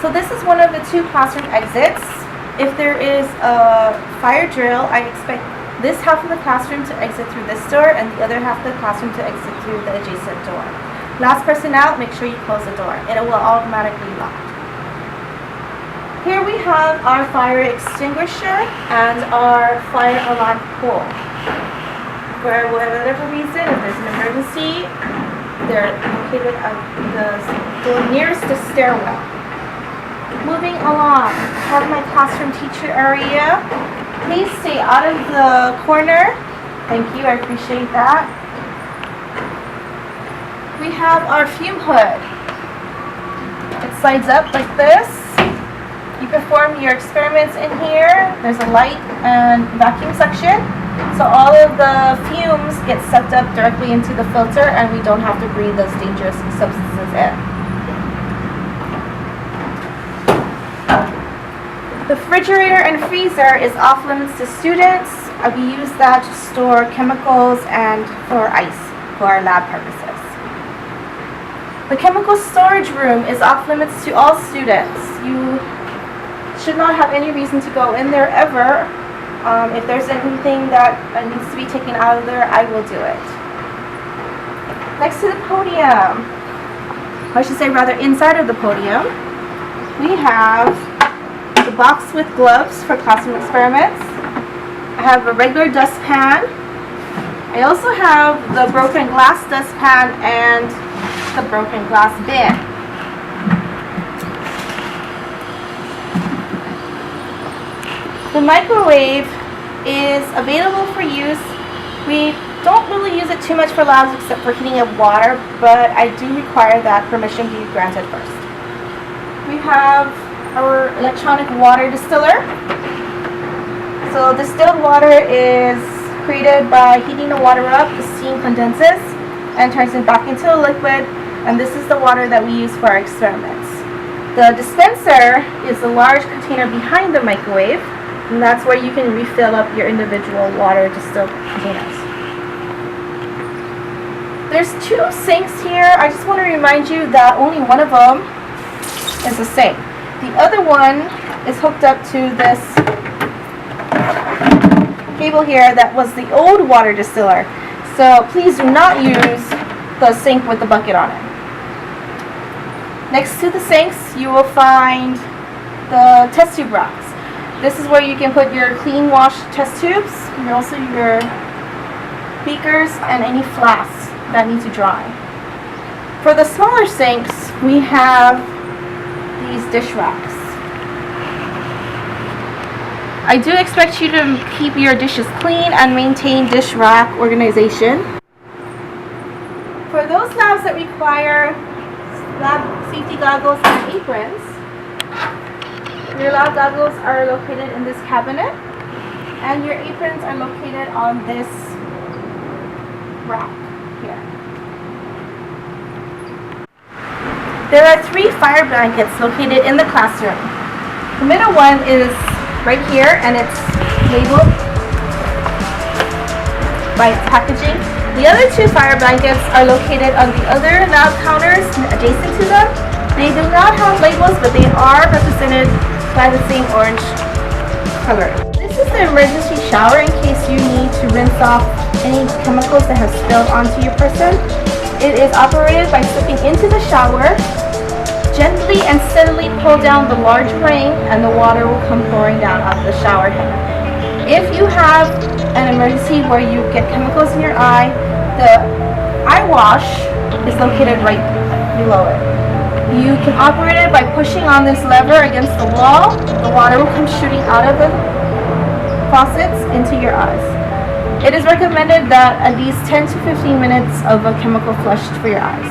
So this is one of the 2 classroom exits. If there is a fire drill, I expect this half of the classroom to exit through this door and the other half of the classroom to exit through the adjacent door. Last person out, make sure you close the door. It will automatically lock. Here we have our fire extinguisher and our fire alarm pole. For whatever reason, if there's an emergency, they're located at the nearest the stairwell. Moving along, have my classroom teacher area. Please stay out of the corner. Thank you, I appreciate that. We have our fume hood. It slides up like this. You perform your experiments in here. There's a light and vacuum section. So all of the fumes get sucked up directly into the filter and we don't have to breathe those dangerous substances in. The refrigerator and freezer is off limits to students. We use that to store chemicals and for ice for our lab purposes. The chemical storage room is off limits to all students. You should not have any reason to go in there ever. If there's anything that needs to be taken out of there, I will do it. Next to the podium, I should say rather inside of the podium, we have the box with gloves for classroom experiments. I have a regular dustpan. I also have the broken glass dustpan and the broken glass bin. The microwave is available for use. We don't really use it too much for labs except for heating up water, but I do require that permission be granted first. We have our electronic water distiller. So distilled water is created by heating the water up, the steam condenses and turns it back into a liquid, and this is the water that we use for our experiments. The dispenser is a large container behind the microwave, and that's where you can refill up your individual water distilled containers. There's 2 sinks here. I just want to remind you that only one of them is a sink. The other one is hooked up to this cable here that was the old water distiller. So please do not use the sink with the bucket on it. Next to the sinks, you will find the test tube racks. This is where you can put your clean wash test tubes and also your beakers and any flasks that need to dry. For the smaller sinks, we have these dish racks. I do expect you to keep your dishes clean and maintain dish rack organization. For those labs that require lab safety goggles and aprons, your lab goggles are located in this cabinet and your aprons are located on this rack here. There are 3 fire blankets located in the classroom. The middle one is right here and it's labeled by its packaging. The other 2 fire blankets are located on the other lab counters adjacent to them. They do not have labels, but they are represented by the same orange color. This is the emergency shower in case you need to rinse off any chemicals that have spilled onto your person. It is operated by slipping into the shower. Gently and steadily pull down the large ring and the water will come pouring down out of the shower head. If you have an emergency where you get chemicals in your eye, the eye wash is located right below it. You can operate it by pushing on this lever against the wall. The water will come shooting out of the faucets into your eyes. It is recommended that at least 10 to 15 minutes of a chemical flush for your eyes.